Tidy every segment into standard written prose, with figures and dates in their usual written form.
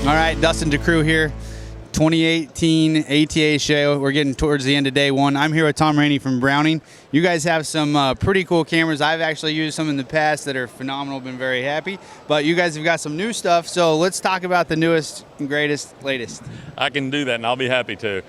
All right, Dustin DeCrew here, 2018 ATA show. We're getting towards the end of day one. I'm here with Tom Rainey from Browning. You guys have some pretty cool cameras. I've actually used some in the past that are phenomenal, been very happy. But you guys have got some new stuff, so let's talk about the newest and greatest, latest. I can do that, and I'll be happy to.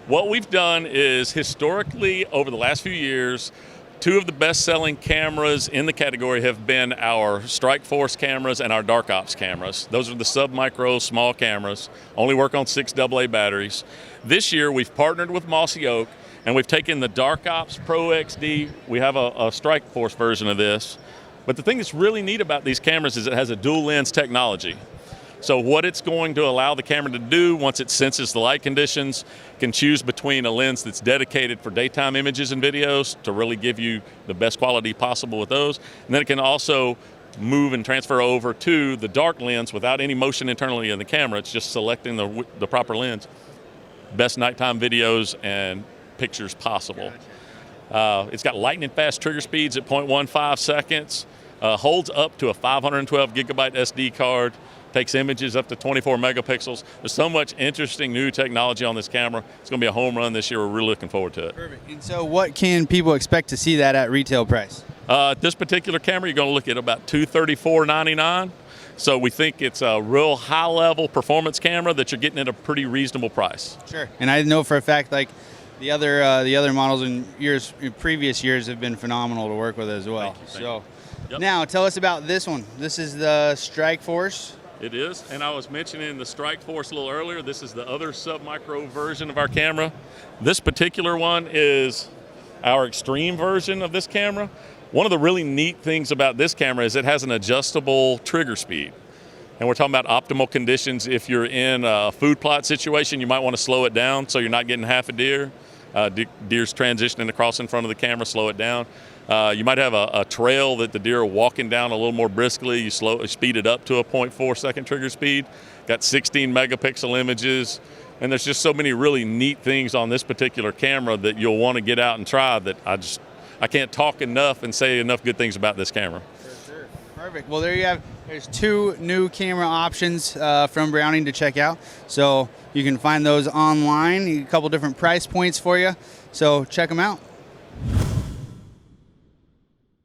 What we've done is, historically, over the last few years, two of the best-selling cameras in the category have been our Strikeforce cameras and our Dark Ops cameras. Those are the sub-micro small cameras, only work on 6 AA batteries. This year, we've partnered with Mossy Oak, and we've taken the Dark Ops ProXD. We have a Strikeforce version of this. But the thing that's really neat about these cameras is it has a dual lens technology. So what it's going to allow the camera to do once it senses the light conditions, can choose between a lens that's dedicated for daytime images and videos to really give you the best quality possible with those. And then it can also move and transfer over to the dark lens without any motion internally in the camera. It's just selecting the proper lens. Best nighttime videos and pictures possible. It's got lightning fast trigger speeds at 0.15 seconds, holds up to a 512 gigabyte SD card, takes images up to 24 megapixels. There's so much interesting new technology on this camera. It's going to be a home run this year. We're really looking forward to it. Perfect. And so what can people expect to see that at retail price? This particular camera, you're going to look at about $234.99. So we think it's a real high-level performance camera that you're getting at a pretty reasonable price. Sure. And I know for a fact, like the other models in previous years have been phenomenal to work with as well. Thank you. Yep. Now tell us about this one. This is the Strikeforce. It is, and I was mentioning the Strikeforce a little earlier. This is the other sub-micro version of our camera. This particular one is our extreme version of this camera. One of the really neat things about this camera is it has an adjustable trigger speed. And we're talking about optimal conditions. If you're in a food plot situation, you might want to slow it down so you're not getting half a deer. Deer's transitioning across in front of the camera, slow it down. You might have a trail that the deer are walking down a little more briskly. You speed it up to a 0.4 second trigger speed. Got 16 megapixel images. And there's just so many really neat things on this particular camera that you'll want to get out and try that I can't talk enough and say enough good things about this camera. For sure. Perfect. Well, there you have. There's 2 new camera options from Browning to check out. So you can find those online. A couple different price points for you. So check them out.